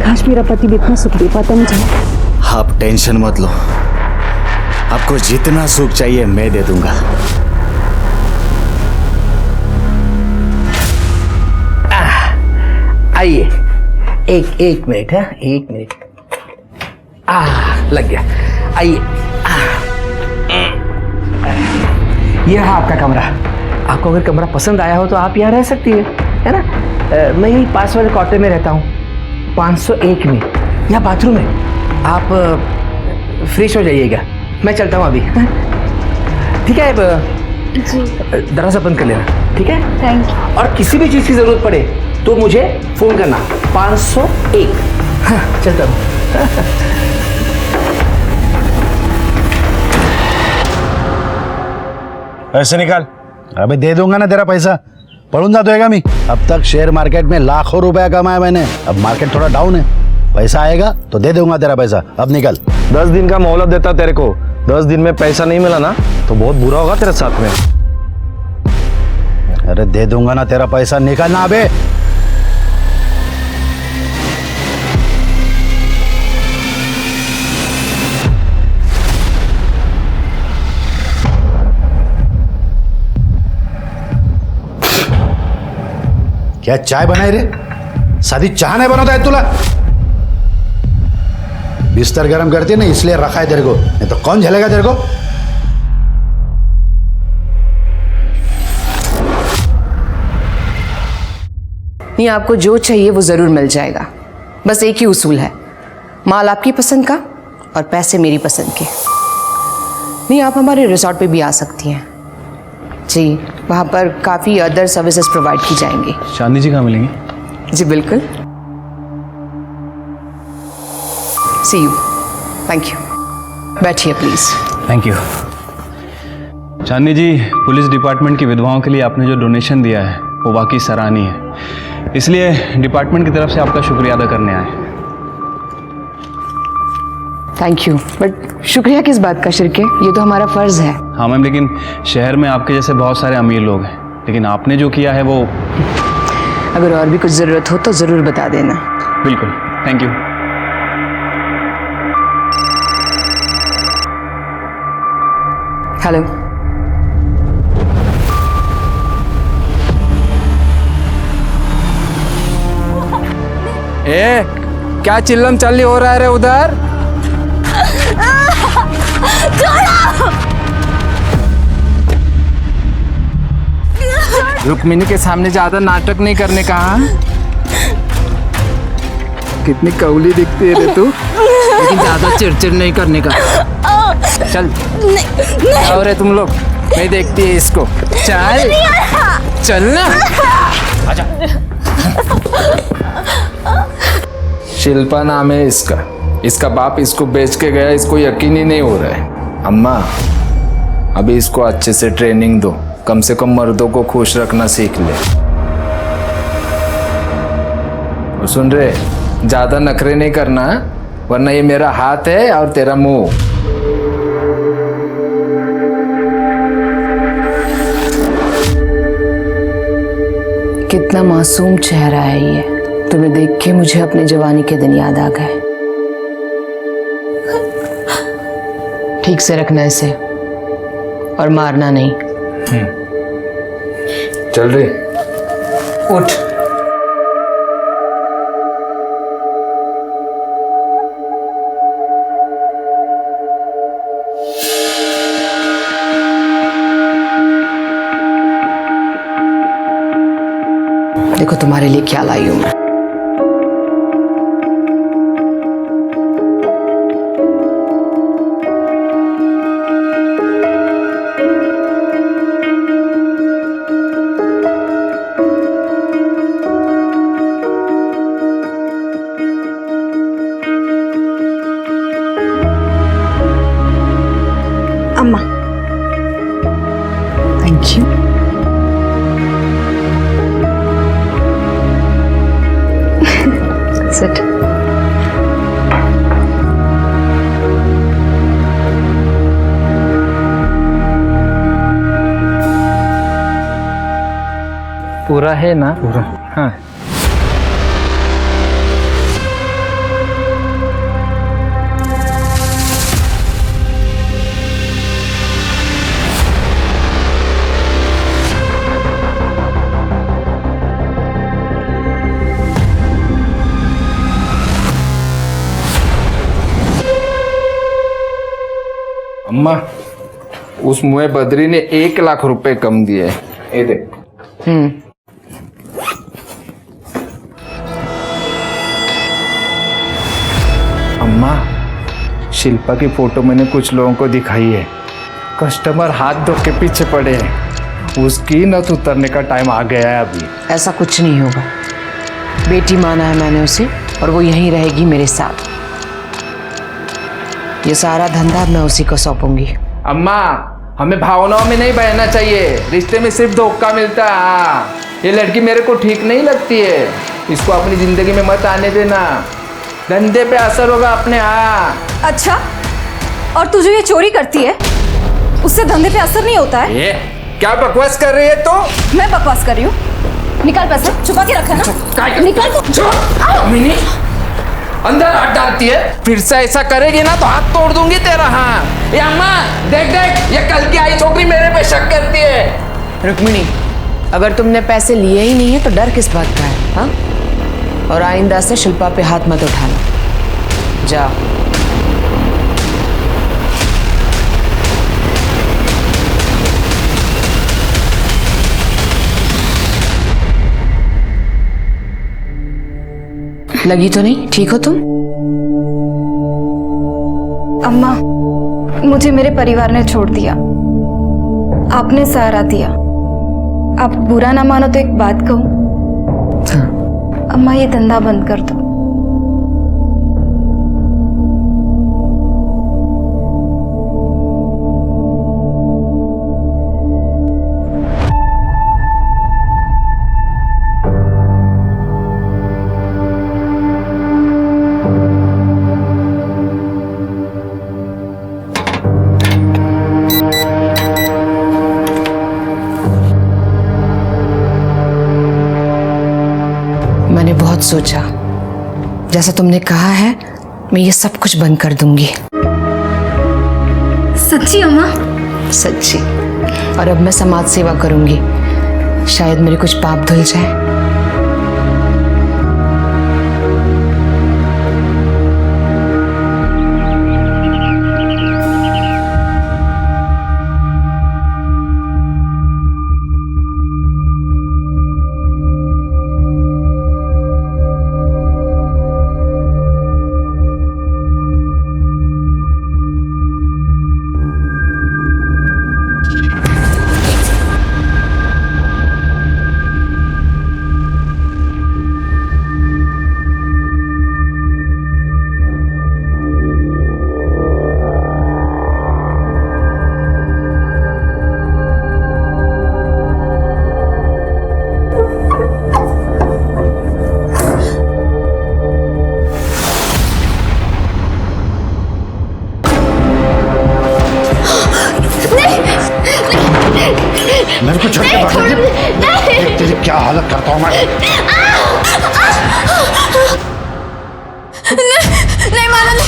काश मेरा पति भी इतना सुख दे पाता मुझे। आप टेंशन मत लो, आपको जितना सुख चाहिए मैं दे दूंगा। आइए, एक मिनट है, 1 मिनट। लग गया। आइए, यह है आपका कमरा। आपको अगर कमरा पसंद आया हो तो आप यहाँ रह सकती है ना। मैं यही पास वाले क्वार्टर में रहता हूँ, 501 में। यहाँ बाथरूम है, आप फ्रेश हो जाइएगा। मैं चलता हूँ अभी। ठीक है, जी दरवाजा बंद कर लेना, ठीक है। Thank you. और किसी भी चीज़ की ज़रूरत पड़े तो मुझे फ़ोन करना, 501। हाँ, चलता हूँ। पैसे निकाल। अबे दे दूंगा ना तेरा पैसा, पढ़ूंगा तो मैं। अब तक शेयर मार्केट में लाखों रुपया कमाया मैंने, अब मार्केट थोड़ा डाउन है, पैसा आएगा तो दे दूंगा तेरा पैसा। अब निकल। 10 दिन का मोहलत देता तेरे को, 10 दिन में पैसा नहीं मिला ना तो बहुत बुरा होगा तेरे साथ में। अरे दे दूंगा ना तेरा पैसा, निकलना अबे। क्या चाय बनाई रे? सादी चाय नहीं बनाता है तुला? बिस्तर गरम करती है ना, इसलिए रखा है तेरे को, नहीं तो कौन झेलेगा तेरे को? नहीं, आपको जो चाहिए वो ज़रूर मिल जाएगा। बस एक ही उसूल है, माल आपकी पसंद का और पैसे मेरी पसंद के। नहीं, आप हमारे रिजॉर्ट पे भी आ सकती हैं जी, वहाँ पर काफ़ी अदर सर्विसेज प्रोवाइड की जाएंगी। चांदनी जी कहाँ मिलेंगी? जी बिल्कुल। See you. Thank you. बैठिए please. Thank you. Chandni ji, police department की विधवाओं के लिए आपने जो डोनेशन दिया है वो वाकई सराहनीय है, इसलिए डिपार्टमेंट की तरफ से आपका शुक्रिया अदा करने आए। थैंक यू, बट शुक्रिया किस बात का शिरके, ये तो हमारा फ़र्ज़ है। हाँ मैम, लेकिन शहर में आपके जैसे बहुत सारे अमीर लोग हैं, लेकिन आपने जो किया है वो। अगर और भी कुछ ज़रूरत हो तो ज़रूर बता देना। बिल्कुल, थैंक यू। हेलो। ए, क्या चिल्लम चल्ली हो रहा है रे उधर? रुक्मिणी के सामने ज्यादा नाटक नहीं करने का। हाँ? कितनी कौली दिखती है रे तू, लेकिन ज्यादा चिड़चिड़ नहीं करने का। चल आओ रे तुम लोग, मैं देखती है इसको। चल चल ना, आजा। शिल्पा नाम है इसका, इसका बाप इसको बेच के गया, इसको यकीन ही नहीं हो रहा है। अम्मा अभी इसको अच्छे से ट्रेनिंग दो, कम से कम मर्दों को खुश रखना सीख ले। और सुन रहे, ज्यादा नखरे नहीं करना, वरना ये मेरा हाथ है और तेरा मुंह। कितना मासूम चेहरा है ये, तुम्हें देख के मुझे अपने जवानी के दिन याद आ गए। ठीक से रखना इसे और मारना नहीं। चल रे, उठ। देखो तुम्हारे लिए क्या लाई हूं मैं। अम्मा। Thank you. Sit. पूरा है ना? पूरा। हाँ। अम्मा, उस मुए बद्री ने 1 लाख रुपए कम दिए। ये देख। अम्मा, शिल्पा की फोटो मैंने कुछ लोगों को दिखाई है। कस्टमर हाथ धो के पीछे पड़े हैं। उसकी नथ उतरने का टाइम आ गया है अभी। ऐसा कुछ नहीं होगा। बेटी माना है मैंने उसे, और वो यहीं रहेगी मेरे साथ। ये सारा धंधा मैं उसी को सौंपूंगी। अम्मा, हमें भावनाओं में नहीं बहना चाहिए। रिश्ते में सिर्फ धोखा मिलता है। हाँ, ये लड़की मेरे को ठीक नहीं लगती है। इसको अपनी जिंदगी में मत आने देना। धंधे पे असर होगा अपने। हाँ। अच्छा, और तू जो ये चोरी करती है उससे धंधे पे असर नहीं होता है? ये क्या बकवास कर रही है तो? मैं बकवास कर रही हूँ? निकाल पैसा, छुपा के रखा ना। निकाल तो। मिनी, अंदर हाथ डालती है। फिर से ऐसा करेगी ना तो हाथ तोड़ दूंगी तेरा। हाँ, ये अम्मा देख देख, ये कल की आई छोकरी मेरे पे शक करती है। रुक्मिणी, अगर तुमने पैसे लिए ही नहीं है तो डर किस बात का है? हाँ? और आइंदा से शिल्पा पे हाथ मत उठाना। जाओ। लगी तो नहीं? ठीक हो तुम? अम्मा, मुझे मेरे परिवार ने छोड़ दिया, आपने सहारा दिया। आप बुरा ना मानो तो एक बात कहूँ? हाँ। अम्मा, ये धंधा बंद कर दो। मैंने बहुत सोचा, जैसा तुमने कहा है मैं ये सब कुछ बंद कर दूंगी। सच्ची अम्मा? सच्ची। और अब मैं समाज सेवा करूंगी, शायद मेरे कुछ पाप धुल जाए। मेरे को छोड़ के भाग रही है। देख तेरी क्या हालत करता हूँ मैं। नहीं मानो, नहीं।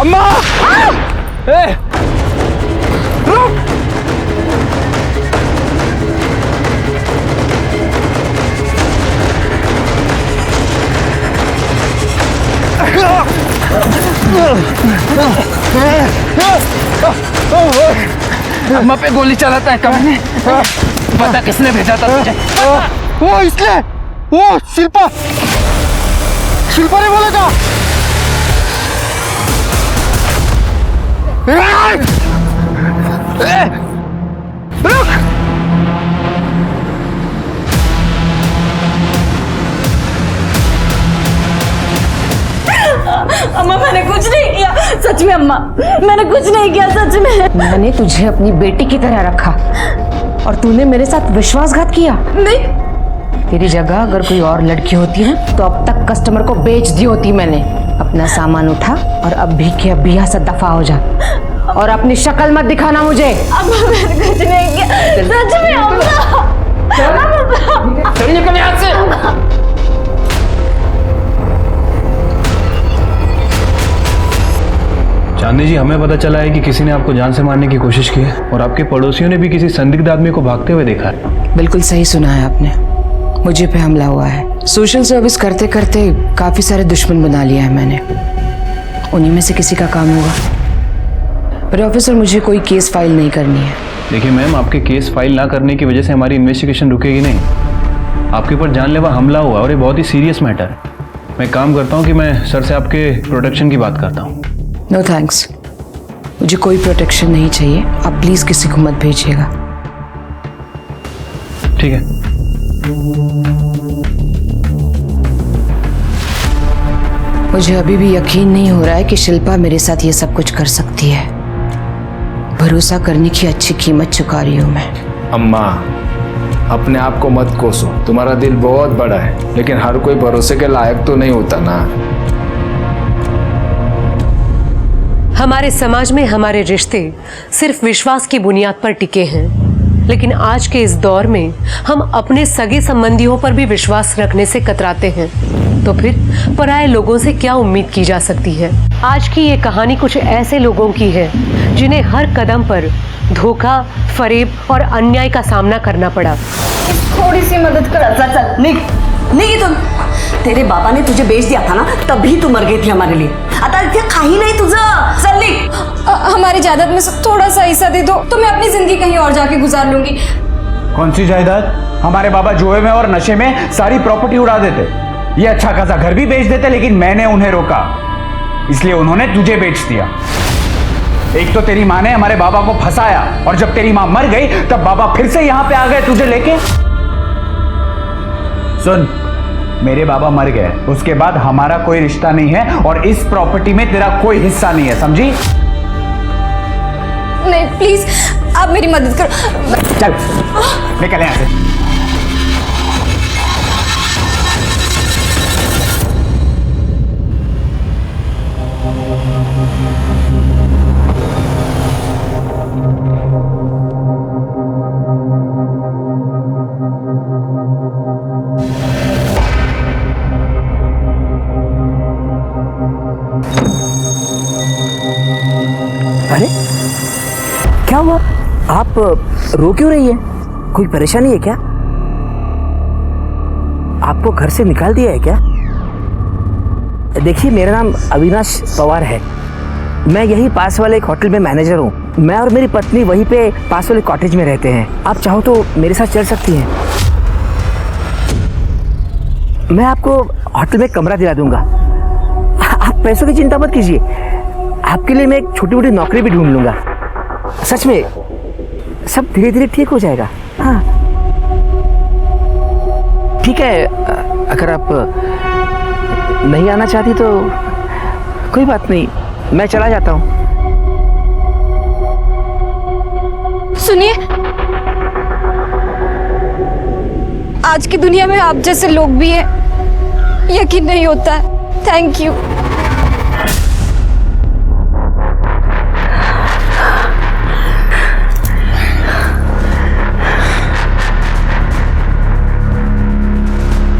अम्मा! ए! रुक! अम्मा पे गोली चलाता है कब ने? पता किसने भेजा था तुझे? वो इसलिए, वो शिल्पा ने बोला था। रुक! अम्मा मैंने कुछ नहीं किया, सच में अम्मा मैंने कुछ नहीं किया, सच में। मैंने तुझे अपनी बेटी की तरह रखा और तूने मेरे साथ विश्वासघात किया। नहीं, तेरी जगह अगर कोई और लड़की होती ना तो अब तक कस्टमर को बेच दी होती मैंने। अपना सामान उठा और अब भी के अब यहाँ से दफा हो जा और अपनी शक्ल मत दिखाना मुझे। अम्मा मैंने कुछ नहीं किया, सच में अम्मा। चल निकल यहाँ से। चांदनी जी, हमें पता चला है कि किसी ने आपको जान से मारने की कोशिश की है और आपके पड़ोसियों ने भी किसी संदिग्ध आदमी को भागते हुए देखा है। बिल्कुल सही सुना है आपने, मुझे पे हमला हुआ है। सोशल सर्विस करते करते काफी सारे दुश्मन बना लिया है मैंने, उन्हीं में से किसी का काम होगा। पर ऑफिसर, मुझे कोई केस फाइल नहीं करनी है। देखिए मैम, आपके केस फाइल ना करने की वजह से हमारी इन्वेस्टिगेशन रुकेगी नहीं। आपके ऊपर जानलेवा हमला हुआ और ये बहुत ही सीरियस मैटर है। मैं काम करता हूँ कि मैं सर से आपके प्रोटेक्शन की बात करता हूँ। नो थैंक्स, मुझे कोई प्रोटेक्शन नहीं चाहिए। आप प्लीज किसी को मत भेजिएगा। ठीक है। मुझे अभी भी यकीन नहीं हो रहा है कि शिल्पा मेरे साथ ये सब कुछ कर सकती है। भरोसा करने की अच्छी कीमत चुका रही हूं मैं। अम्मा, अपने आप को मत कोसो, तुम्हारा दिल बहुत बड़ा है, लेकिन हर कोई भरोसे के लायक तो नहीं होता ना। हमारे समाज में हमारे रिश्ते सिर्फ विश्वास की बुनियाद पर टिके हैं, लेकिन आज के इस दौर में हम अपने सगे संबंधियों पर भी विश्वास रखने से कतराते हैं, तो फिर पराये लोगों से क्या उम्मीद की जा सकती है। आज की ये कहानी कुछ ऐसे लोगों की है जिन्हें हर कदम पर धोखा, फरेब और अन्याय का सामना करना पड़ा। थोड़ी सी मदद कर। चल चल निक निक इथून। तेरे बाबाने तुझे बेच दिया था ना, तभी तू मर गई थी हमारे लिए। आता इथे काही नाही तुझं, चल निक। हमारी जायदाद में से थोड़ा सा हिस्सा दे दो तो मैं अपनी जिंदगी कहीं और जाके गुजार लूंगी। कौन सी जायदाद? हमारे बाबा जुए में और नशे में सारी प्रॉपर्टी उड़ा देते, ये अच्छा खासा घर भी बेच देते, लेकिन मैंने उन्हें रोका, इसलिए उन्होंने तुझे बेच दिया। एक तो तेरी माँ ने हमारे बाबा को फंसाया और जब तेरी माँ मर गई तब बाबा फिर से यहां पे आ गए तुझे लेके। सुन, मेरे बाबा मर गए, उसके बाद हमारा कोई रिश्ता नहीं है और इस प्रॉपर्टी में तेरा कोई हिस्सा नहीं है, समझी? नहीं प्लीज, आप मेरी मदद करो। चल निकल यहां से। अरे क्या हुआ? आप रो क्यों रही है? कोई परेशानी है क्या? आपको घर से निकाल दिया है क्या? देखिए, मेरा नाम अविनाश पवार है, मैं यही पास वाले एक होटल में मैनेजर हूँ। मैं और मेरी पत्नी वहीं पे पास वाले कॉटेज में रहते हैं। आप चाहो तो मेरे साथ चल सकती हैं। मैं आपको होटल में कमरा दिला दूंगा। आप पैसों की चिंता मत कीजिए, आपके लिए मैं एक छोटी मोटी नौकरी भी ढूंढ लूंगा। सच में सब धीरे धीरे ठीक हो जाएगा। हाँ ठीक है, अगर आप नहीं आना चाहती तो कोई बात नहीं, मैं चला जाता हूँ। सुनिए, आज की दुनिया में आप जैसे लोग भी हैं, यकीन नहीं होता है। Thank you.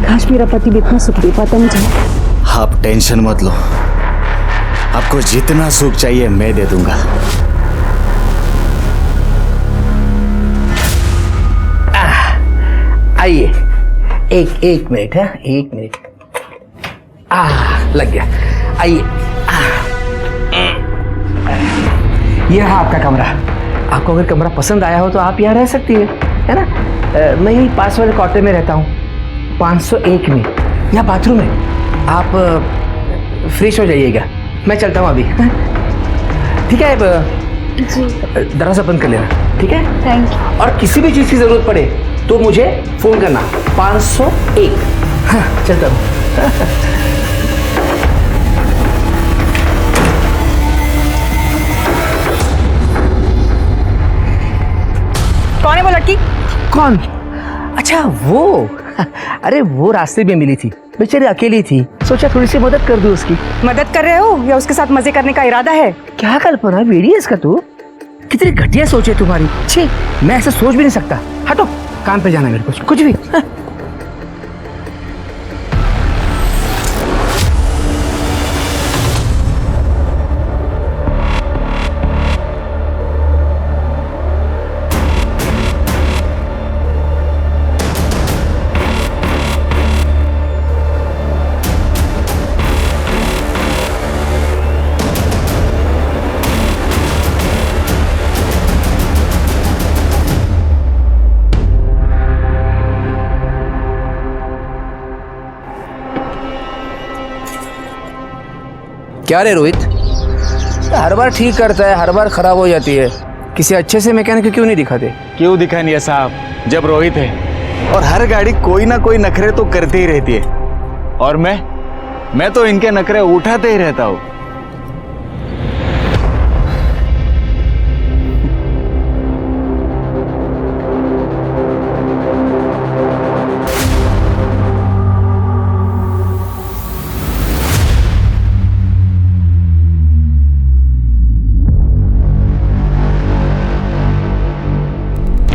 काश मेरा पति भी इतना सुख दे पाता मुझे। आप टेंशन मत लो, आपको जितना सुख चाहिए मैं दे दूंगा। आइए, एक मिनट है, एक मिनट। लग गया। आइए, ये रहा आपका कमरा। आपको अगर कमरा पसंद आया हो तो आप यहाँ रह सकती है ना? मैं यही पास वाले क्वार्टर में रहता हूँ, 501 में। यहाँ बाथरूम है, आप फ्रेश हो जाइएगा। मैं चलता हूँ अभी। ठीक है, दरवाजा बंद कर लेना, ठीक है? Thank you. और किसी भी चीज़ की ज़रूरत पड़े तो मुझे फ़ोन करना, 501। हाँ, चलता हूँ। कौन? अच्छा वो अरे वो रास्ते में मिली थी, बेचारी अकेली थी, सोचा थोड़ी सी मदद कर दूं उसकी। मदद कर रहे हो या उसके साथ मजे करने का इरादा है? क्या कल्पना, बेड़ी है इसका तू? कितनी घटिया सोच है तुम्हारी। छी, मैं ऐसा सोच भी नहीं सकता। हटो, काम पे जाना है मेरे को, कुछ भी। क्या रे रोहित, हर बार ठीक करता है, हर बार खराब हो जाती है। किसी अच्छे से मैकेनिक को क्यों नहीं दिखाते? क्यों दिखाएंगे साहब, जब रोहित है और हर गाड़ी कोई ना कोई नखरे तो करती ही रहती है, और मैं तो इनके नखरे उठाते ही रहता हूँ।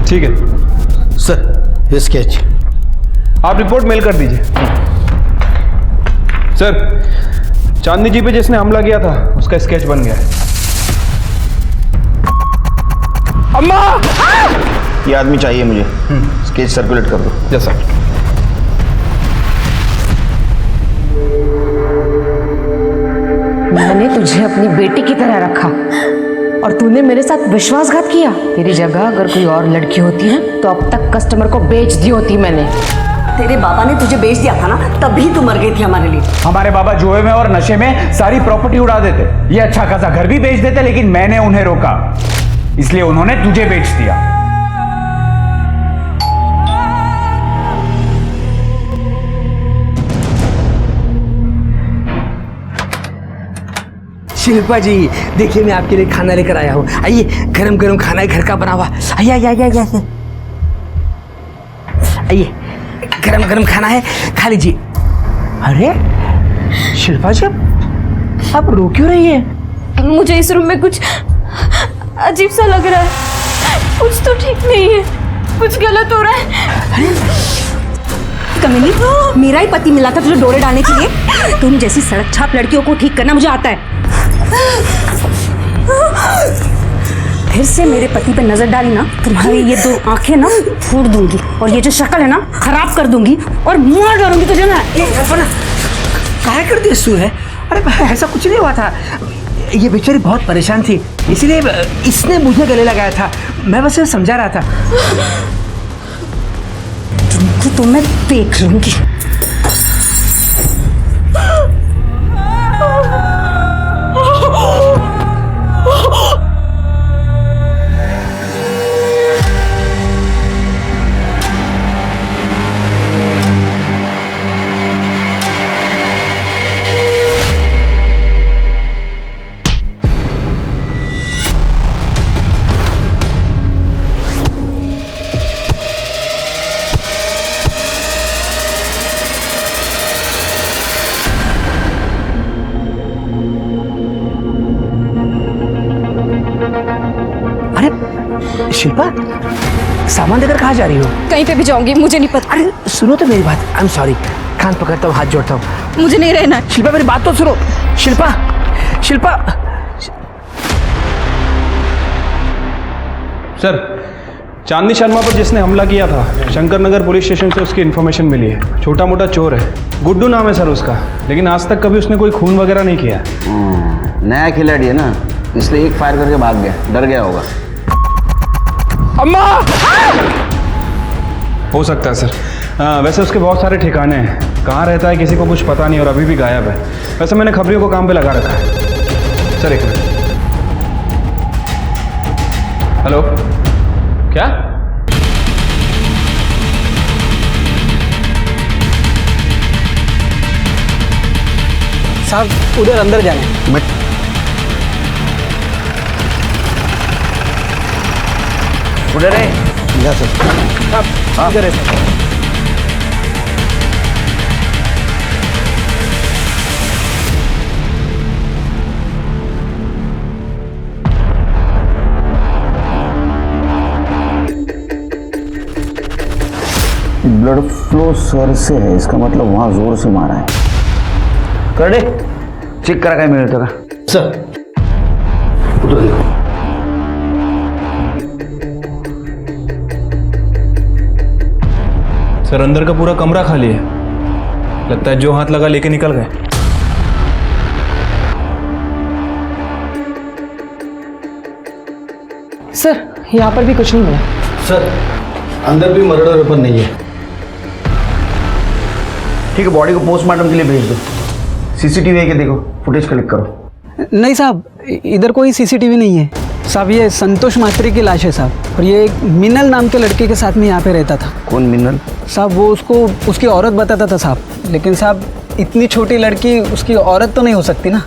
ठीक है सर, ये स्केच आप रिपोर्ट मेल कर दीजिए। सर, चांदनी जी पे जिसने हमला किया था उसका स्केच बन गया है। अम्मा! ये आदमी चाहिए मुझे, स्केच सर्कुलेट कर दो। Yes sir. मैंने तुझे अपनी बेटी की तरह रखा और तूने मेरे साथ विश्वासघात किया। तेरी जगह अगर कोई और लड़की होती ना तो अब तक कस्टमर को बेच दी होती मैंने। तेरे बाबा ने तुझे बेच दिया था ना, तभी तू मर गई थी हमारे लिए। हमारे बाबा जुए में और नशे में सारी प्रॉपर्टी उड़ा देते, ये अच्छा खासा घर भी बेच देते, लेकिन मैंने उन्हें रोका, इसलिए उन्होंने तुझे बेच दिया। शिल्पा जी, देखिए मैं आपके लिए खाना लेकर आया हूँ। आइए, गरम गरम खाना है घर का बना हुआ। आइए आइए आइए आइए आइए। आइए, गरम गरम खाना है, खा लीजिए। अरे शिल्पा जी, आप रो क्यों रही है? मुझे इस रूम में कुछ अजीब सा लग रहा है, कुछ तो ठीक नहीं है, कुछ गलत हो रहा है। कमीनी, मेरा ही पति मिला था तुझे डोरे डालने के लिए। तुम जैसी सड़क छाप लड़कियों को ठीक करना मुझे आता है। फिर से मेरे पति पे नजर डाली ना, तुम्हारी ये दो आंखें ना फोड़ दूंगी, और ये जो शक्ल है ना खराब कर दूंगी और मार डालूंगी तुझे ना। काहे कर दिया सू है? अरे ऐसा कुछ नहीं हुआ था, ये बेचारी बहुत परेशान थी, इसलिए इसने मुझे गले लगाया था। मैं बस समझा रहा था। तुमको तो मैं देख लूंगी। शिल्पा, सामान लेकर कहाँ जा रही हो? कहीं पे भी जाऊंगी, मुझे नहीं पता। अरे सुनो तो मेरी बात, आई एम सॉरी। कान पकड़ता हूँ, हाथ जोड़ता हूँ। मुझे नहीं रहना। शिल्पा मेरी बात तो सुनो। शिल्पा, शिल्पा। सर, चांदनी शर्मा पर जिसने हमला किया था, शंकर नगर पुलिस स्टेशन से उसकी इन्फॉर्मेशन मिली है। छोटा मोटा चोर है, गुड्डू नाम है सर उसका, लेकिन आज तक कभी उसने कोई खून वगैरह नहीं किया। नया खिलाड़ी है ना, इसलिए एक फायर करके भाग गया, डर गया होगा। अम्मा! हो सकता है सर। वैसे उसके बहुत सारे ठिकाने हैं, कहाँ रहता है किसी को कुछ पता नहीं, और अभी भी गायब है। वैसे मैंने खबरियों को काम पे लगा रखा है। सर एक मिनट। हेलो, क्या? साहब उधर अंदर जाने। मैं उधर है। जा सर। इधर है सर। ब्लड फ्लो सर से है, इसका मतलब वहां जोर से मारा है। कर दे, चेक करा काय मिळतं का? सर उधर देखो। सर अंदर का पूरा कमरा खाली है, लगता है जो हाथ लगा लेके निकल गए। सर यहाँ पर भी कुछ नहीं मिला। सर अंदर भी मर्डर वेपन नहीं है। ठीक है, बॉडी को पोस्टमार्टम के लिए भेज दो। सीसीटीवी है कि देखो, फुटेज कलेक्ट करो। नहीं साहब, इधर कोई सीसीटीवी नहीं है साहब। ये संतोष मात्रे की लाश है साहब, और ये एक मिनल नाम के लड़के के साथ में यहाँ पे रहता था। कौन मिनल? साहब वो उसको उसकी औरत बताता था साहब, लेकिन साहब इतनी छोटी लड़की उसकी औरत तो नहीं हो सकती ना।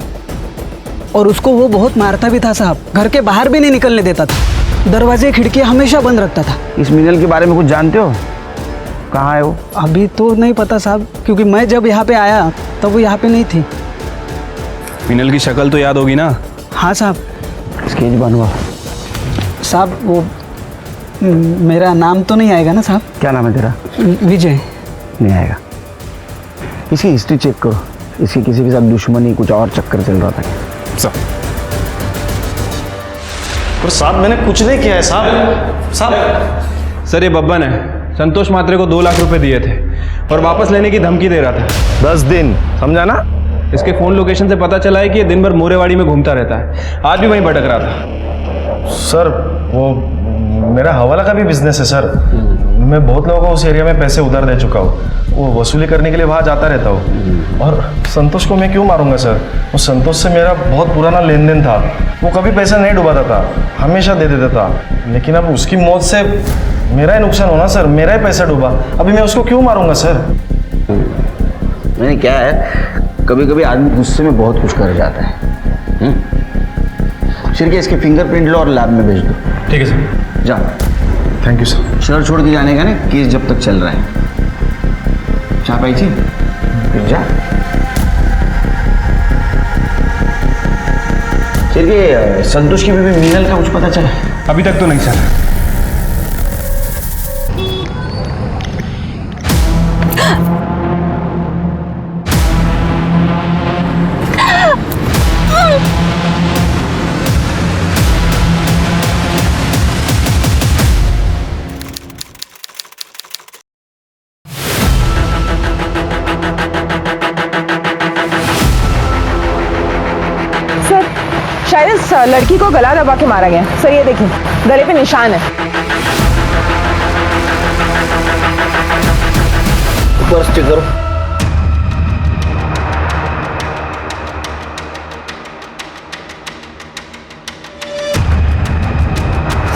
और उसको वो बहुत मारता भी था साहब, घर के बाहर भी नहीं निकलने देता था, दरवाजे खिड़की हमेशा बंद रखता था। इस मिनल के बारे में कुछ जानते हो? कहाँ है वो? अभी तो नहीं पता साहब, क्योंकि मैं जब यहाँ पे आया तब वो यहाँ पे नहीं थी। मिनल की शक्ल तो याद होगी ना? हाँ साहब। स्केच बनवा। साहब वो मेरा नाम तो नहीं आएगा ना साहब? क्या नाम है तेरा? विजय। नहीं आएगा। इसकी हिस्ट्री चेक करो, इसकी किसी के साथ दुश्मनी कुछ और चक्कर चल रहा था। पर साहब मैंने कुछ नहीं किया है साहब। साहब सर ये बब्बन है, संतोष मात्रे को 2 लाख रुपए दिए थे और वापस लेने की धमकी दे रहा था। 10 दिन, समझा ना? इसके फोन लोकेशन से पता चला है कि ये दिन भर मोरेवाड़ी में घूमता रहता है, आज भी वहीं भटक रहा था। सर वो मेरा हवाला का भी बिजनेस है सर। मैं बहुत लोगों को उस एरिया में पैसे उधार दे चुका हूँ, वो वसूली करने के लिए वहाँ जाता रहता हूँ। और संतोष को मैं क्यों मारूंगा सर? वो संतोष से मेरा बहुत पुराना लेन देन था, वो कभी पैसा नहीं डुबाता था, हमेशा दे देता था। लेकिन अब उसकी मौत से मेरा ही नुकसान होना सर, मेरा ही पैसा डूबा, अभी मैं उसको क्यों मारूंगा सर? नहीं, क्या है, कभी कभी आदमी गुस्से में बहुत कुछ कर जाता है। शिरके इसके फिंगरप्रिंट लो और लैब में भेज दो। ठीक है सर। जा। Thank you sir. शहर छोड़ के जाने का ना, केस जब तक चल रहा है। चाह पाई थी फिर जा। शिरके संतोष की बीवी मीनल का कुछ पता चला? अभी तक तो नहीं सर। शायद इस लड़की को गला दबा के मारा गया। सर ये देखिए, गले पे निशान है। पर्स चेक करो।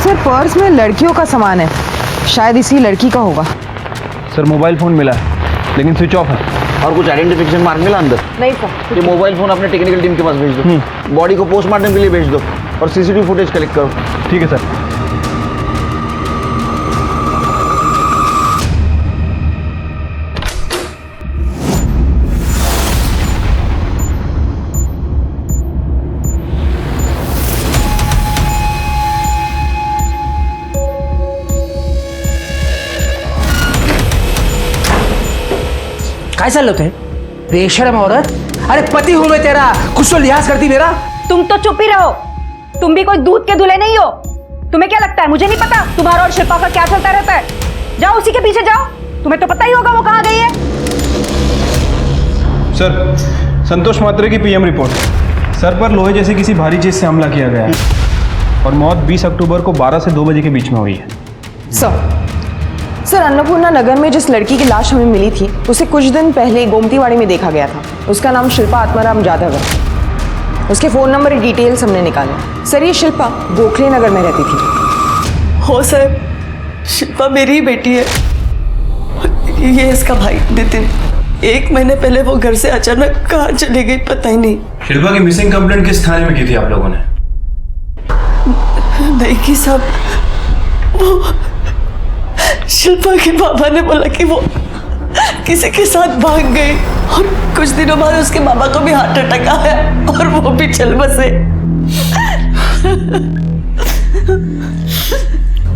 सर पर्स में लड़कियों का सामान है, शायद इसी लड़की का होगा। सर मोबाइल फोन मिला है लेकिन स्विच ऑफ है। और कुछ आइडेंटिफिकेशन मार्क मिला अंदर? नहीं सर। ये मोबाइल फोन अपने टेक्निकल टीम के पास भेज दो। बॉडी को पोस्टमार्टम के लिए भेज दो और सीसीटीवी फुटेज कलेक्ट करो। ठीक है सर। काय चाललं होतं? बेशरम औरत, अरे पति हूं मैं तेरा, कुछ तो लिहाज करती मेरा। तुम तो चुप ही रहो, तुम भी कोई दूध के दूल्हे नहीं हो। तुम्हें क्या लगता है मुझे नहीं पता तुम्हारा और शिल्पा का क्या चलता रहता है? जाओ उसी के पीछे जाओ, तुम्हें तो पता ही होगा वो कहाँ गई है। सर संतोष मात्रे की पीएम रिपोर्ट। सर पर लोहे जैसे किसी भारी चीज से हमला किया गया है और मौत 20 अक्टूबर को 12 से 2 बजे के बीच में हुई है। सर अन्नपूर्णा नगर में जिस लड़की की लाश हमें मिली थी उसे कुछ दिन पहले गोमतीवाड़ी में देखा गया था। उसका नाम शिल्पा आत्माराम जाधव है। उसके फ़ोन नंबर डिटेल्स हमने निकाले। सर ये शिल्पा गोखले नगर में रहती थी। हो सर, शिल्पा मेरी ही बेटी है। ये इसका भाई नितिन। 1 महीने पहले वो घर से अचानक कहाँ चली गई पता ही नहीं। शिल्पा की मिसिंग कंप्लेंट किस थाने में की थी आप लोगों ने? नहीं की साहब, शिल्पा के पापा ने बोला कि वो किसी के साथ भाग गई और कुछ दिनों बाद उसके मामा को भी हार्ट अटैक आया और वो भी चल बसे।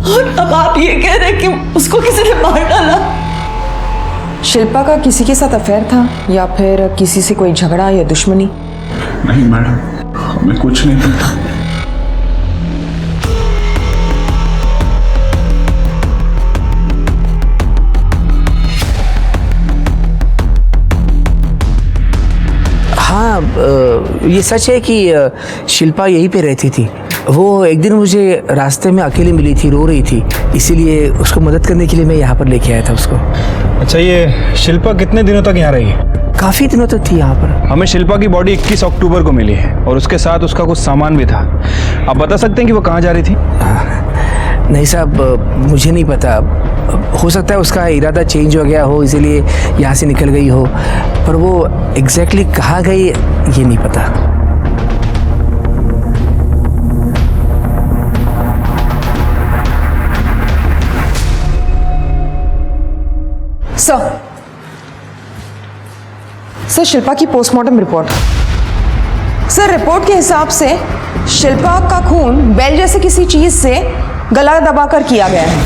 और अब आप ये कह रहे हैं कि उसको किसी ने मार डाला? शिल्पा का किसी के साथ अफेयर था या फिर किसी से कोई झगड़ा या दुश्मनी? नहीं मैडम, हमें कुछ नहीं पता। हाँ, ये सच है कि शिल्पा यहीं पे रहती थी। वो एक दिन मुझे रास्ते में अकेली मिली थी, रो रही थी, इसीलिए उसको मदद करने के लिए मैं यहाँ पर लेके आया था उसको। अच्छा, ये शिल्पा कितने दिनों तक यहाँ रही? काफ़ी दिनों तक थी यहाँ पर। हमें शिल्पा की बॉडी 21 अक्टूबर को मिली है और उसके साथ उसका कुछ सामान भी था। आप बता सकते हैं कि वो कहाँ जा रही थी? नहीं साहब, मुझे नहीं पता। हो सकता है उसका इरादा चेंज हो गया हो, इसीलिए यहाँ से निकल गई हो, पर वो एग्जैक्टली कहाँ गई ये नहीं पता। सर, शिल्पा की पोस्टमार्टम रिपोर्ट। सर, रिपोर्ट के हिसाब से शिल्पा का खून बेल जैसे किसी चीज से गला दबाकर किया गया है।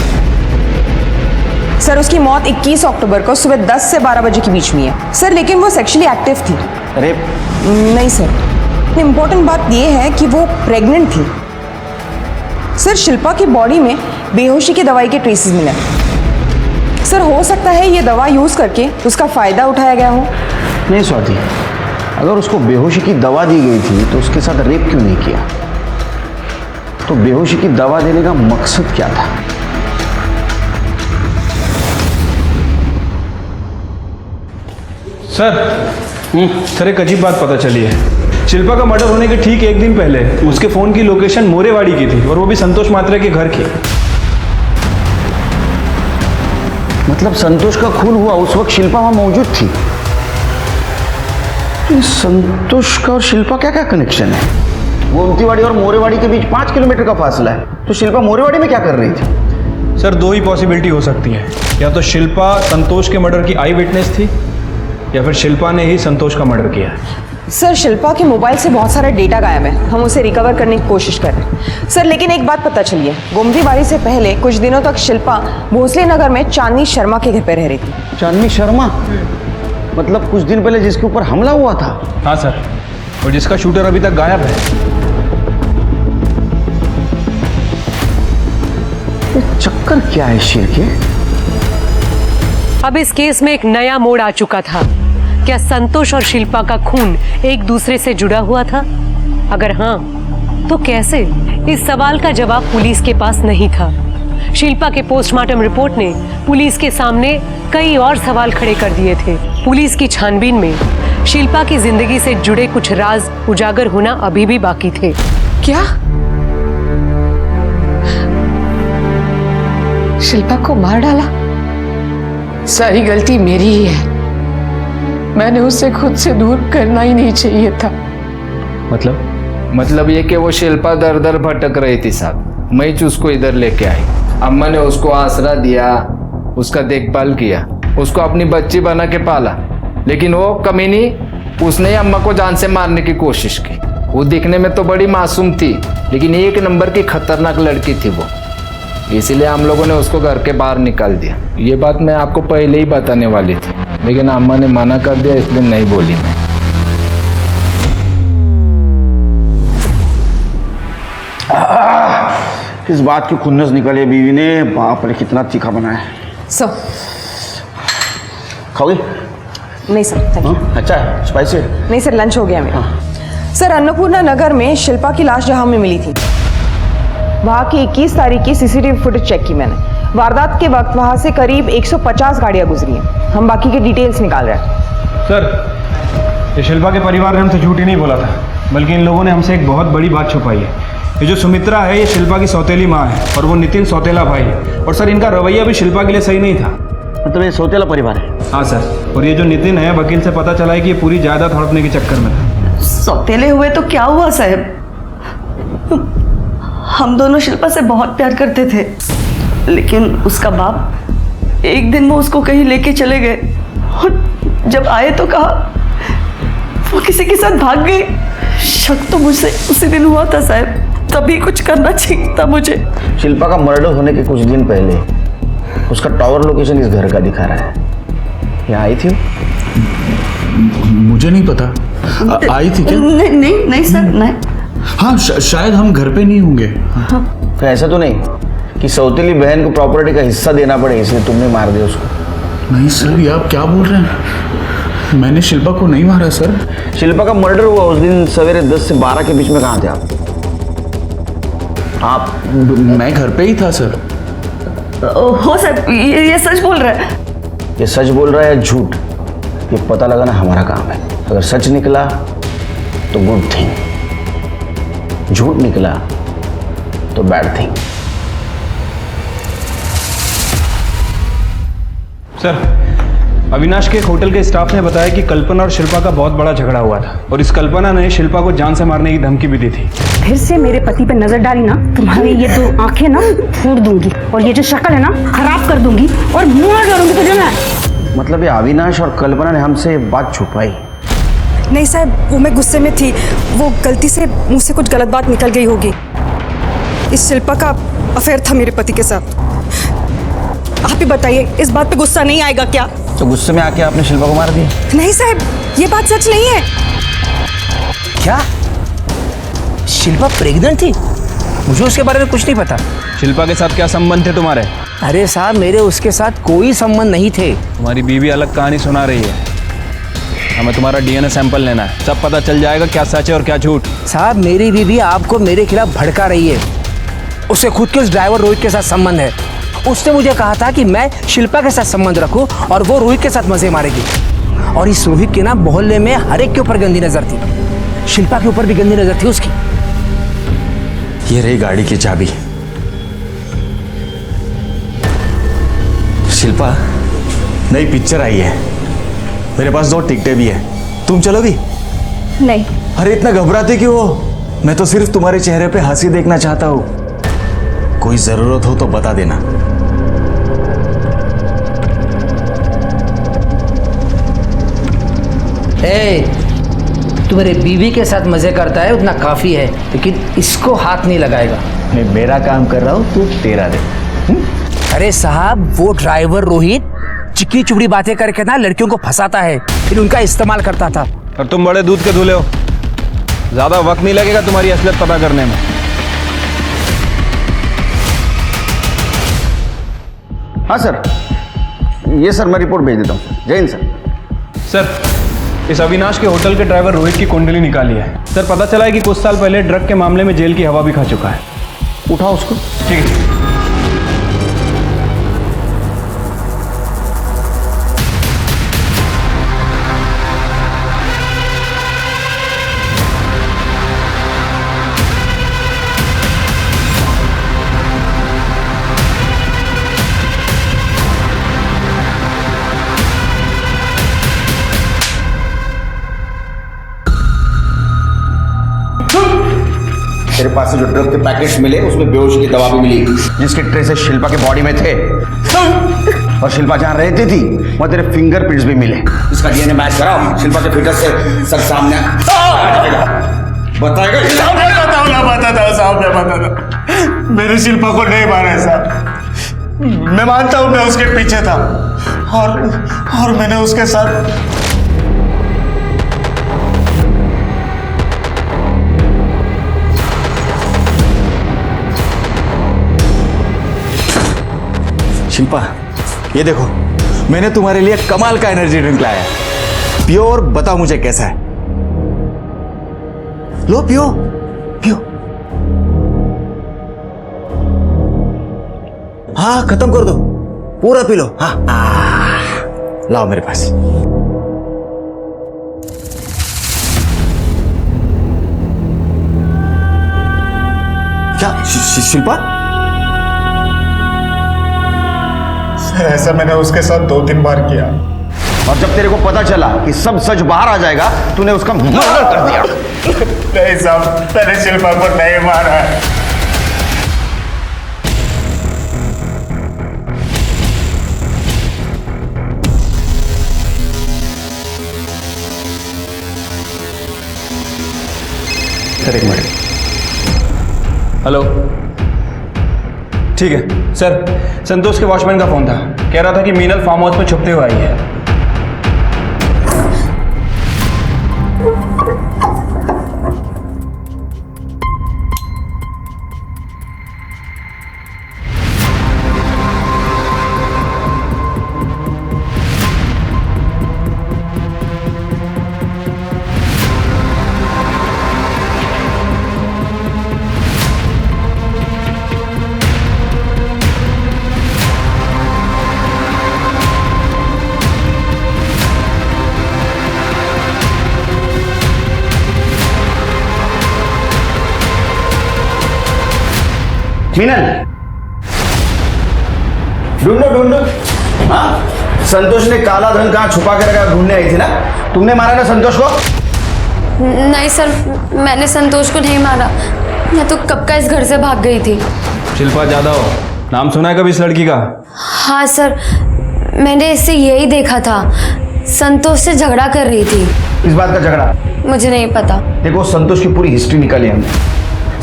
सर, उसकी मौत 21 अक्टूबर को सुबह 10 से 12 बजे के बीच में है। सर, लेकिन वो सेक्सुअली एक्टिव थी। अरे नहीं सर, इम्पोर्टेंट बात यह है कि वो प्रेग्नेंट थी। सर, शिल्पा की बॉडी में बेहोशी की दवाई के ट्रेसेस मिले। सर, हो सकता है ये दवा यूज करके उसका फायदा उठाया गया हो। नहीं स्वाति, अगर उसको बेहोशी की दवा दी गई थी तो उसके साथ रेप क्यों नहीं किया? तो बेहोशी की दवा देने का मकसद क्या था? सर, एक अजीब बात पता चली है। शिल्पा का मर्डर होने के ठीक एक दिन पहले उसके फोन की लोकेशन मोरेवाड़ी की थी और वो भी संतोष मात्रे के घर की। मतलब संतोष का खून हुआ उस वक्त शिल्पा वहां मौजूद थी? संतोष का और शिल्पा क्या क्या कनेक्शन है? गोमतीवाड़ी और मोरेवाड़ी के बीच 5 किलोमीटर का फासला है, तो शिल्पा मोरेवाड़ी में क्या कर रही थी? सर, 2 ही पॉसिबिलिटी हो सकती है। या तो शिल्पा संतोष के मर्डर की आई विटनेस थी या फिर शिल्पा ने ही संतोष का मर्डर किया है। सर, शिल्पा के मोबाइल से बहुत सारा डेटा गायब है, हम उसे रिकवर करने की कोशिश कर रहे हैं। सर, लेकिन एक बात पता चली है, गोमतीवाड़ी से पहले कुछ दिनों तक शिल्पा भोसले नगर में चांदनी शर्मा के घर पे रह रही थी। चांदनी शर्मा? मतलब कुछ दिन पहले जिसके ऊपर हमला हुआ था? हाँ सर, और जिसका शूटर अभी तक गायब है। चक्कर क्या है शेर के? अब इस केस में एक नया मोड़ आ चुका था। क्या संतोष और शिल्पा का खून एक दूसरे से जुड़ा हुआ था? अगर हाँ, तो कैसे? इस सवाल का जवाब पुलिस के पास नहीं था। शिल्पा के पोस्टमार्टम रिपोर्ट ने पुलिस के सामने कई और सवाल खड़े कर दिए थे। पुलिस की छानबीन में शिल्पा की जिंदगी से जुड़े कुछ राज उजागर होना अभी भी बाकी थे। क्या शिल्पा को मार डाला? सारी गलती मेरी ही है। मैंने उसे खुद से दूर करना ही नहीं चाहिए था। मतलब ये कि वो शिल्पा दर दर भटक रही थी साहब, मैं ही उसको इधर लेके आई। अम्मा ने उसको आसरा दिया, उसका देखभाल किया, उसको अपनी बच्ची बना के पाला, लेकिन वो कमीनी उसने ही अम्मा को जान से मारने की कोशिश की। वो दिखने में तो बड़ी मासूम थी, लेकिन 1 नंबर की खतरनाक लड़की थी वो। इसीलिए हम लोगों ने उसको घर के बाहर निकाल दिया। ये बात मैं आपको पहले ही बताने वाली थी, लेकिन अम्मा ने मना कर दिया, इसलिए नहीं बोली मैं। इस बात की खुन्नस निकाली बीवी ने, बाप रे कितना तीखा बनाया है। सर, खाओगे? नहीं सर, थैंक यू। अच्छा है, स्पाइसी है? नहीं सर, लंच हो गया मेरा। सर, अन्नपूर्णा नगर में शिल्पा की लाश जहां हमें मिली थी, वहां की 21 तारीख की सीसीटीवी फुटेज चेक की मैंने। वारदात के वक्त वहां से करीब 150 गाड़ियां गुजरी हैं। हम बाकी के डिटेल्स निकाल रहे हैं। सर, ये शिल्पा के परिवार ने हमसे झूठ ही नहीं बोला था, बल्कि इन लोगों ने हमसे एक बहुत बड़ी बात छुपाई है। ये जो सुमित्रा है, ये शिल्पा की सौतेली माँ है और वो नितिन सौतेला भाई है। और सर, इनका रवैया भी शिल्पा के लिए सही नहीं था। मतलब ये सौतेला परिवार है? हाँ सर, और ये जो नितिन है, वकील से पता चला है कि ये पूरी जायदाद हड़पने के चक्कर में था। सौतेले हुए तो क्या हुआ साहब, हम दोनों शिल्पा से बहुत प्यार करते थे। लेकिन उसका बाप एक दिन वो उसको कहीं लेके चले गए और जब आए तो कहा वो किसी के साथ भाग गई। शक तो मुझसे उसी दिन हुआ था साहब, तभी कुछ करना चाहिए था मुझे। शिल्पा का मर्डर होने के कुछ दिन पहले उसका टावर लोकेशन इस घर का दिखा रहा है। यहाँ आई थी वो? मुझे नहीं पता। आई थी क्या? नहीं नहीं नहीं सर, नहीं। हाँ शायद हम घर पे नहीं होंगे। तो ऐसा तो नहीं कि सौतेली बहन को प्रॉपर्टी का हिस्सा देना पड़े इसलिए तुमने मार दिया उसको? नहीं सर, ये आप क्या बोल रहे हैं? मैंने शिल्पा को नहीं मारा सर। शिल्पा का मर्डर हुआ उस दिन सवेरे 10 से 12 के बीच में कहाँ थे आप? मैं घर पे ही था सर। हो सर, ये सच बोल रहा है। ये सच बोल रहा है या झूठ, ये पता लगाना हमारा काम है। अगर सच निकला तो गुड थिंग, झूठ निकला तो बैड थिंग। सर, अविनाश के एक होटल के स्टाफ ने बताया कि कल्पना और शिल्पा का बहुत बड़ा झगड़ा हुआ था और इस कल्पना ने शिल्पा को जान से मारने की धमकी भी दी थी। फिर से मेरे पति पे नजर डाली ना, तुम्हारी ये 2 आंखें ना फोड़ दूंगी और ये जो शक्ल है ना खराब कर दूंगी और मुंह डालूंगी तुझे मैं। मतलब ये अविनाश और कल्पना ने हमसे ये बात छुपाई? नहीं साहब, वो मैं गुस्से में थी, वो गलती से मुंह से कुछ गलत बात निकल गई होगी। इस शिल्पा का अफेयर था मेरे पति के साथ। आप ही बताइए, इस बात पे गुस्सा नहीं आएगा क्या? तो गुस्से में आके आपने शिल्पा को मार दिया? नहीं साहब, ये बात सच नहीं है। क्या शिल्पा प्रेग्नेंट थी? मुझे उसके बारे में कुछ नहीं पता। शिल्पा के साथ क्या संबंध थे तुम्हारे? अरे साहब, मेरे उसके साथ कोई संबंध नहीं थे। तुम्हारी बीवी अलग कहानी सुना रही है। हमें तुम्हारा डीएनए सैंपल लेना है, सब पता चल जाएगा क्या सच है और क्या झूठ। साहब, मेरी बीवी आपको मेरे खिलाफ भड़का रही है। उसे खुद के उस ड्राइवर रोहित के साथ संबंध है। उसने मुझे कहा था कि मैं शिल्पा के साथ संबंध रखूं और वो रोहित के साथ मजे मारेगी। और इस रोहित के ना मोहल्ले में हर एक के ऊपर गंदी नजर थी, शिल्पा के ऊपर भी गंदी नजर थी उसकी। ये रही गाड़ी की चाबी। शिल्पा, नई पिक्चर आई है, मेरे पास 2 टिकटें भी है, तुम चलोगी? नहीं। अरे इतना घबराते क्यों हो? मैं तो सिर्फ तुम्हारे चेहरे पे हंसी देखना चाहता हूं। कोई जरूरत हो तो बता देना। तू मेरे बीवी के साथ मजे करता है उतना काफी है, लेकिन इसको हाथ नहीं लगाएगा। मैं मेरा काम कर रहा हूं, तू तेरा दे। अरे साहब, वो ड्राइवर रोहित चिकनी चुपड़ी बातें करके ना लड़कियों को फंसाता है, फिर उनका इस्तेमाल करता था। और तुम बड़े दूध के धुले हो, ज्यादा वक्त नहीं लगेगा तुम्हारी असलियत पता करने में। हाँ सर, ये सर मैं रिपोर्ट भेज देता हूँ। जय हिंद सर। सर, इस अविनाश के होटल के ड्राइवर रोहित की कुंडली निकाली है। सर, पता चला है कि कुछ साल पहले ड्रग के मामले में जेल की हवा भी खा चुका है। उठाओ उसको। ठीक है। तेरे पास से जो ड्रग के पैकेट्स मिले उसमें बेहोशी की दवा भी मिली, जिसके ट्रेसेस शिल्पा के बॉडी में थे। और शिल्पा जहां रहती थी वहां तेरे फिंगरप्रिंट्स भी मिले। इसका डीएनए मैच कराओ, शिल्पा के फिगर से सब सामने बताएगा। मैंने शिल्पा को नहीं मारा है साहब। मैं मानता हूं मैं उसके पीछे था और मैंने उसके साथ शिल्पा, ये देखो, मैंने तुम्हारे लिए कमाल का एनर्जी ड्रिंक लाया है। पियो और बताओ मुझे कैसा है। लो पियो पियो। हाँ, खत्म कर दो, पूरा पी लो। हाँ, लाओ मेरे पास। क्या शिल्पा? ऐसा मैंने उसके साथ 2-3 बार किया। और जब तेरे को पता चला कि सब सच बाहर आ जाएगा, तूने उसका मर्डर कर दिया। नहीं साहब, मैंने शिल्पा को नहीं मारा है। सर एक मिनट। हेलो, ठीक है सर, संतोष के वॉचमैन का फोन था, कह रहा था कि मीनल फार्म हाउस में छुपते हुए आई है। मीनल, ढूंढो ढूंढो। हाँ, संतोष ने काला धन कहाँ छुपा के रखा ढूंढने आई थी ना? तुमने मारा ना संतोष को? नहीं सर, मैंने संतोष को नहीं मारा, मैं तो कब का इस घर से भाग गई थी। शिल्पा जादव, नाम सुना है कभी इस लड़की का? हाँ सर, मैंने इससे यही देखा था, संतोष से झगड़ा कर रही थी। इस बात का झगड़ा? मुझे नहीं पता। देखो, संतोष की पूरी हिस्ट्री निकाली हमने।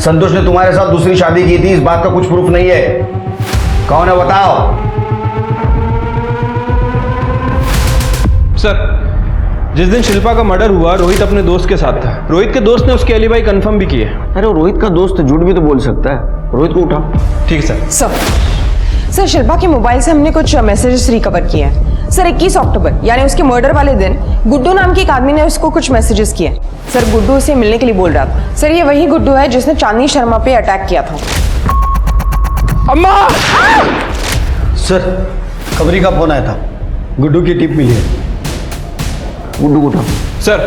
संतोष ने तुम्हारे साथ दूसरी शादी की थी, इस बात का कुछ प्रूफ नहीं है। कौन है बताओ? सर, जिस दिन शिल्पा का मर्डर हुआ रोहित अपने दोस्त के साथ था। रोहित के दोस्त ने उसकी एलिबाई कंफर्म भी की है। अरे रोहित का दोस्त झूठ भी तो बोल सकता है। रोहित को उठाओ। ठीक है सर। सर, शिल्पा के मोबाइल से हमने कुछ मैसेजेस रिकवर किए हैं। सर, 21 अक्टूबर यानी उसके मर्डर वाले दिन गुड्डू नाम के एक आदमी ने उसको कुछ मैसेजेस किए। सर, गुड्डू उसे मिलने के लिए बोल रहा था। सर, ये वही गुड्डू है जिसने चांदनी शर्मा पे अटैक किया था। अम्मा! सर, खबरी का फोन आया था, गुड्डू की टिप मिली है। गुड्डू को उठाओ। सर,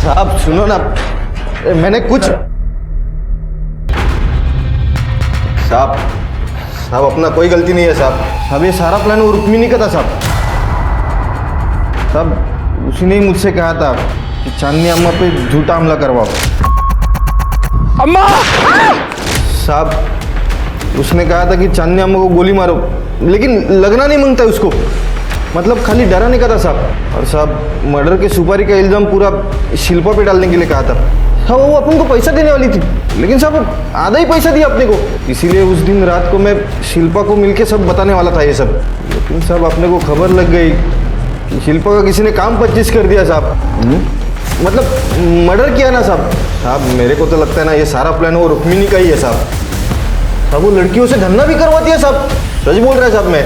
साहब सुनो ना, मैंने कुछ साहब अपना कोई गलती नहीं है साहब। ये सारा प्लान वो रुक्मिणी का था साहब। उसी ने ही मुझसे कहा था कि चांदनी अम्मा पे झूठा हमला करवाओ। अम्मा! साहब उसने कहा था कि चांदनी अम्मा को गोली मारो, लेकिन लगना नहीं मांगता उसको, मतलब खाली डराने का था साहब। और साहब मर्डर के सुपारी का इल्जाम पूरा शिल्पा पे डालने के लिए कहा था साहब। वो अपन को पैसा देने वाली थी, लेकिन साहब आधा ही पैसा दिया अपने को। इसीलिए उस दिन रात को मैं शिल्पा को मिलके सब बताने वाला था ये सब, लेकिन साहब अपने को खबर लग गई कि शिल्पा का किसी ने काम 25 कर दिया साहब। मतलब मर्डर किया ना साहब। मेरे को तो लगता है ना ये सारा प्लान वो रुक्मिणी का ही है साहब। वो लड़कियों से धंधा भी करवाती है साहब। सच बोल रहा है साहब मैं।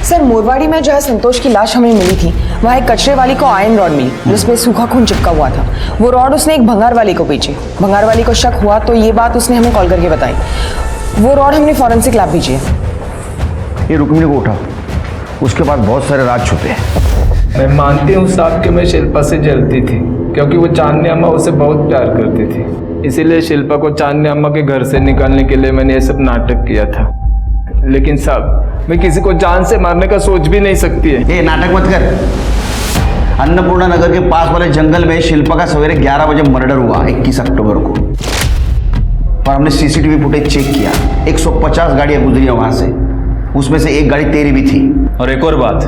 सर, मोरवाड़ी में जहाँ संतोष की लाश हमें मिली थी वहाँ एक कचरे वाली को आयरन रॉड मिली जिसमें सूखा खून चिपका हुआ था। वो रॉड उसने एक भंगार वाली को बेची। भंगार वाली को शक हुआ तो ये बात उसने हमें कॉल करके बताई। वो रॉड हमने फॉरेंसिक लैब भेजी है। ये रुक्मिणी को उठाओ, उसके बाद बहुत सारे राज छुपे हैं। मैं मानती हूँ साहब कि मैं शिल्पा से जलती थी, क्योंकि वो चांदनी अम्मा उसे बहुत प्यार करती थी। इसीलिए शिल्पा को चांदनी अम्मा के घर से निकालने के लिए मैंने ये सब नाटक किया था। लेकिन साहब मैं किसी को जान से मारने का सोच भी नहीं सकती है। ये नाटक मत कर। अन्नपूर्णा नगर के पास वाले जंगल में शिल्पा का सवेरे 11 बजे मर्डर हुआ 21 अक्टूबर को। और हमने सीसीटीवी फुटेज चेक किया, 150 गाड़ियां गुजरी है वहां से, उसमें से एक गाड़ी तेरी भी थी। और एक और बात,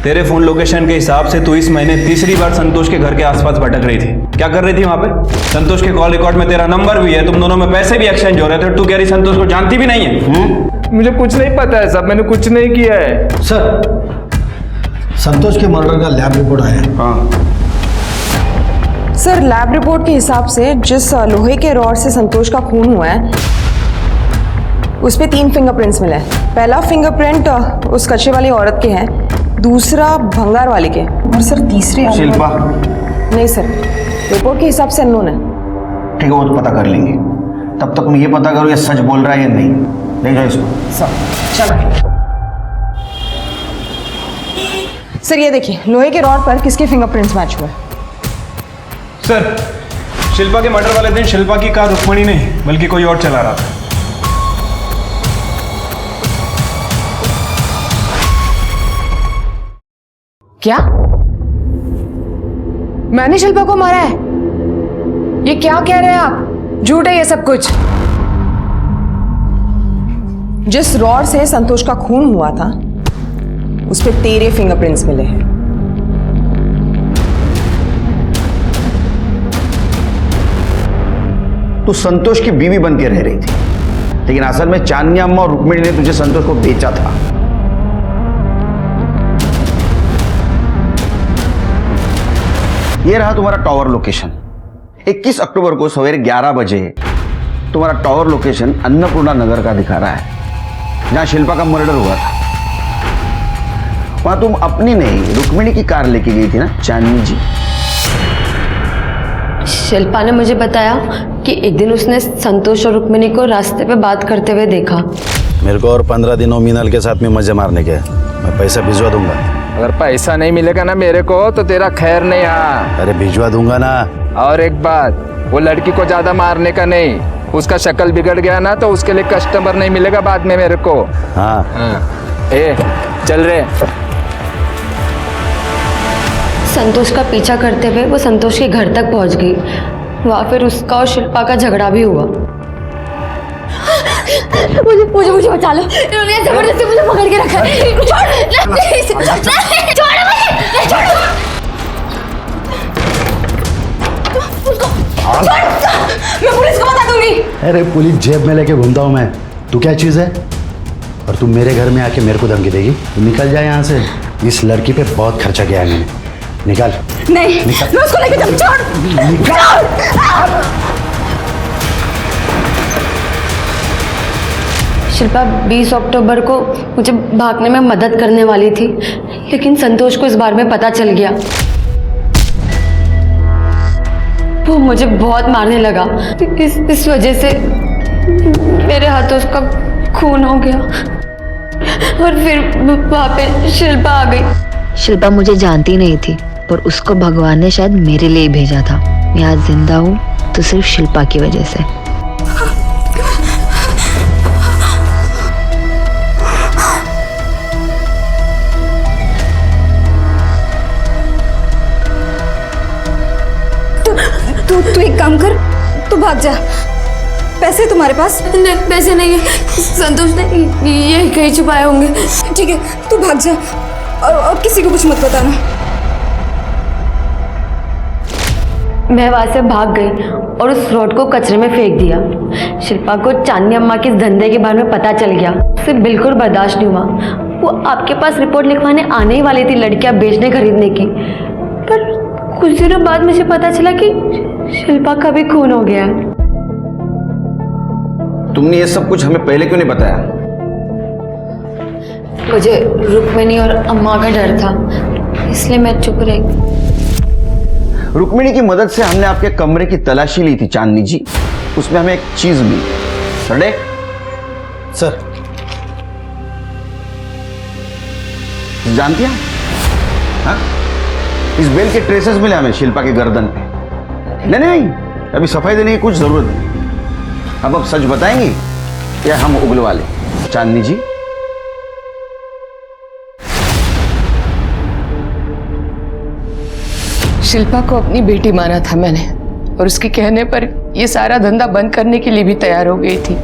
तेरे फोन लोकेशन के हिसाब से तू इस महीने तीसरी बार संतोष के घर के आसपास भटक रही थी। क्या कर रही थी वहां पे? संतोष के कॉल रिकॉर्ड में तेरा नंबर भी है, तुम दोनों में पैसे भी एक्सचेंज हो रहे थे। तू कह रही संतोष को जानती भी नहीं है। मुझे कुछ नहीं पता है साहब, मैंने कुछ नहीं किया है। सर, संतोष के मर्डर का लैब रिपोर्ट आया है। हाँ सर, लैब रिपोर्ट के हिसाब से जिस लोहे के रॉड से संतोष का खून हुआ है उस पे 3 फिंगरप्रिंट्स मिले हैं। पहला फिंगरप्रिंट उस कच्चे वाली औरत के है, दूसरा भंगार वाले के, और सर तीसरे शिल्पा? नहीं सर, रिपोर्ट के हिसाब से अननोन है। ठीक है, वो तो पता कर लेंगे। तब तक मैं ये पता करूँ ये सच बोल रहा है या नहीं। ले जाओ इसको। चलो सर, ये देखिए लोहे के रॉड पर किसके फिंगरप्रिंट्स मैच हुए। सर, शिल्पा के मर्डर वाले दिन शिल्पा की कार रुक्मिणी नहीं बल्कि कोई और चला रहा था। क्या? मैंने शिल्पा को मारा है? ये क्या कह रहे हैं आप? झूठ है ये सब कुछ। जिस रॉड से संतोष का खून हुआ था उस पे तेरे फिंगरप्रिंट्स मिले हैं। तू संतोष की बीवी बन के रह रही थी, लेकिन असल में चांदनी अम्मा और रुक्मिणी ने तुझे संतोष को बेचा था। यह रहा तुम्हारा टावर लोकेशन। 21 अक्टूबर को सवेरे 11 बजे तुम्हारा टावर लोकेशन अन्नपूर्णा नगर का दिखा रहा है, जहां शिल्पा का मर्डर हुआ था। वहां तुम अपनी नहीं रुक्मिणी की कार लेके गई थी ना चांदनी जी? शिल्पा ने मुझे बताया कि एक दिन उसने संतोष और रुक्मिणी को रास्ते पे बात करते हुए देखा। मेरे को और 15 दिनों मीनल के साथ में मजे मारने के, मैं पैसा भिजवा दूंगा। अगर पैसा नहीं मिलेगा ना मेरे को तो तेरा खैर नहीं। हाँ, अरे भिजवा दूंगा ना। और एक बात, वो लड़की को ज्यादा मारने का नहीं, उसका शक्ल बिगड़ गया ना तो उसके लिए कस्टमर नहीं मिलेगा बाद में मेरे को। हाँ, ए चल रे। संतोष का पीछा करते हुए वो संतोष के घर तक पहुंच गई। वहां फिर उसका और शिल्पा का झगड़ा भी हुआ। मुझे मुझे मुझे बचा लो, इन्होंने जबरदस्ती मुझे पकड़ के रखा है। छोड़, नहीं, छोड़ो मुझे, छोड़ो। मैं पुलिस को बता दूंगी। अरे पुलिस जेब में लेके घूमता हूँ मैं, तू क्या चीज है? और तू मेरे घर में आके मेरे को धमकी देगी? तू निकल जाए यहाँ से। इस लड़की पे बहुत खर्चा किया है मैंने। निकल। नहीं, मैं उसको लेके जाऊँ। छोड़। शिल्पा 20 अक्टूबर को मुझे भागने में मदद करने वाली थी, लेकिन संतोष को इस बारे में पता चल गया। वो मुझे बहुत मारने लगा। इस वजह से मेरे हाथों उसका खून हो गया और फिर वहाँ पे शिल्पा आ गई। शिल्पा मुझे जानती नहीं थी, पर उसको भगवान ने शायद मेरे लिए भेजा था। मैं आज जिंदा हूँ तो सिर्फ शिल्पा की वजह से। तू एक काम कर, तू भाग जा। पैसे तुम्हारे पास? नहीं, पैसे नहीं है। संतोष ने ये कहीं छुपाए होंगे। ठीक है, तू भाग जा और किसी को कुछ मत बताना। मैं वहां से भाग गई और उस रोड को कचरे में फेंक दिया। शिल्पा को चांदनी अम्मा के इस धंधे के बारे में पता चल गया। उसे बिल्कुल बर्दाश्त नहीं हुआ। वो आपके पास रिपोर्ट लिखवाने आने ही वाली थी लड़कियां बेचने खरीदने की, पर कुछ दिनों बाद मुझे पता चला कि शिल्पा का भी खून हो गया। तुमने ये सब कुछ हमें पहले क्यों नहीं बताया? मुझे रुक्मिणी और अम्मा का डर था, इसलिए मैं चुप रही। रुक्मिणी की मदद से हमने आपके कमरे की तलाशी ली थी चांदनी जी, उसमें हमें एक चीज मिली। सर सर जानती हैं? हाँ? इस बेल के ट्रेसेस मिले हमें शिल्पा के गर्दन पे। नहीं, अभी सफाई देने की कुछ जरूरत नहीं। अब सच बताएंगी या हम उगलवा लें? चांदनी जी, शिल्पा को अपनी बेटी माना था मैंने, और उसके कहने पर ये सारा धंधा बंद करने के लिए भी तैयार हो गई थी,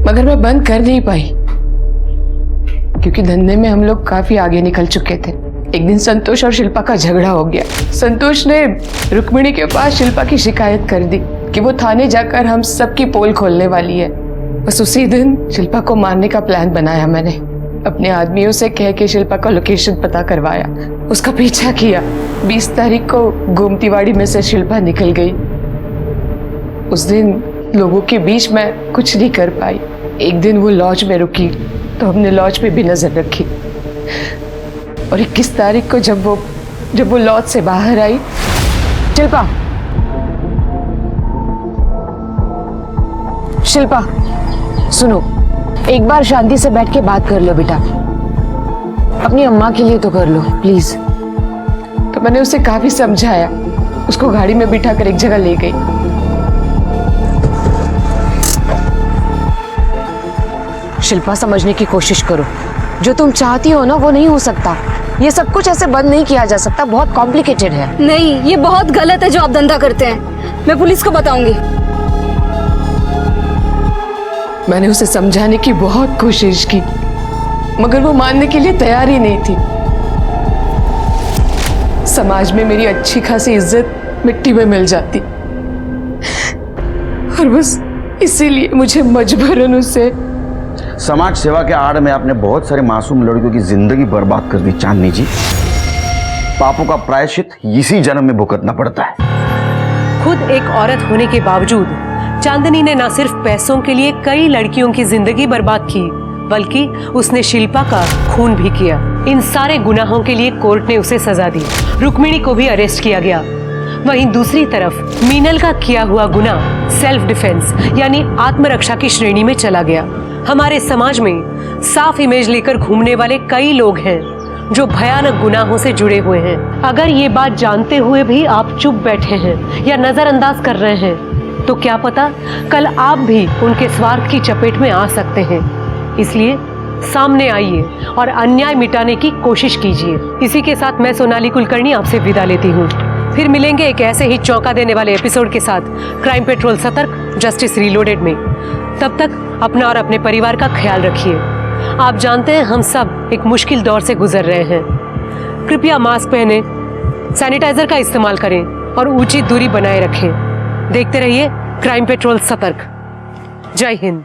मगर मैं बंद कर नहीं पाई क्योंकि धंधे में हम लोग काफी आगे निकल चुके थे। एक दिन संतोष और शिल्पा का झगड़ा हो गया। संतोष ने रुक्मिणी के पास शिल्पा की शिकायत कर दी कि वो थाने जाकर हम सबकी पोल खोलने वाली है। बस उसी दिन शिल्पा को मारने का प्लान बनाया मैंने। अपने आदमियों से कह के शिल्पा का लोकेशन पता करवाया, उसका पीछा किया। 20 तारीख को गोमतीवाड़ी में से शिल्पा निकल गई। उस दिन लोगों के बीच में कुछ नहीं कर पाई। एक दिन वो लॉज में रुकी तो हमने लॉज पे भी नजर रखी, और 21 तारीख को जब वो लॉज से बाहर आई। शिल्पा सुनो, एक बार शांति से बैठ के बात कर लो बेटा, अपनी अम्मा के लिए तो कर लो प्लीज। तो मैंने उसे काफी समझाया, उसको गाड़ी में बिठा कर एक जगह ले गई। शिल्पा समझने की कोशिश करो, जो तुम चाहती हो ना वो नहीं हो सकता। ये सब कुछ ऐसे बंद नहीं किया जा सकता, बहुत कॉम्प्लिकेटेड है। नहीं, ये बहुत गलत है जो आप धंधा करते हैं। मैं पुलिस को बताऊंगी। मैंने उसे समझाने की बहुत कोशिश की, मगर वो मानने के लिए तैयार ही नहीं थी। समाज में मेरी अच्छी खासी इज्जत मिट्टी में मिल जाती, और बस इसीलिए मुझे मजबूरन उसे। समाज सेवा के आड़ में आपने बहुत सारे मासूम लड़कियों की जिंदगी बर्बाद कर दी चांदनी जी। पापों का प्रायश्चित इसी जन्म में भुगतना पड़ता है। खुद एक औरत होने के बावजूद चांदनी ने न सिर्फ पैसों के लिए कई लड़कियों की जिंदगी बर्बाद की, बल्कि उसने शिल्पा का खून भी किया। इन सारे गुनाहों के लिए कोर्ट ने उसे सजा दी। रुक्मिणी को भी अरेस्ट किया गया। वहीं दूसरी तरफ मीनल का किया हुआ गुनाह सेल्फ डिफेंस यानी आत्मरक्षा की श्रेणी में चला गया। हमारे समाज में साफ इमेज लेकर घूमने वाले कई लोग हैं जो भयानक गुनाहों से जुड़े हुए हैं। अगर ये बात जानते हुए भी आप चुप बैठे हैं या नजरअंदाज कर रहे हैं, तो क्या पता कल आप भी उनके स्वार्थ की चपेट में आ सकते हैं। इसलिए सामने आइए और अन्याय मिटाने की कोशिश कीजिए। इसी के साथ मैं सोनाली कुलकर्णी आपसे विदा लेती हूँ। फिर मिलेंगे एक ऐसे ही चौंका देने वाले एपिसोड के साथ क्राइम पेट्रोल सतर्क जस्टिस रीलोडेड में। तब तक अपना और अपने परिवार का ख्याल रखिए। आप जानते हैं हम सब एक मुश्किल दौर से गुजर रहे हैं। कृपया मास्क पहने, सैनिटाइजर का इस्तेमाल करें और उचित दूरी बनाए रखें। देखते रहिए क्राइम पेट्रोल सतर्क। जय हिंद।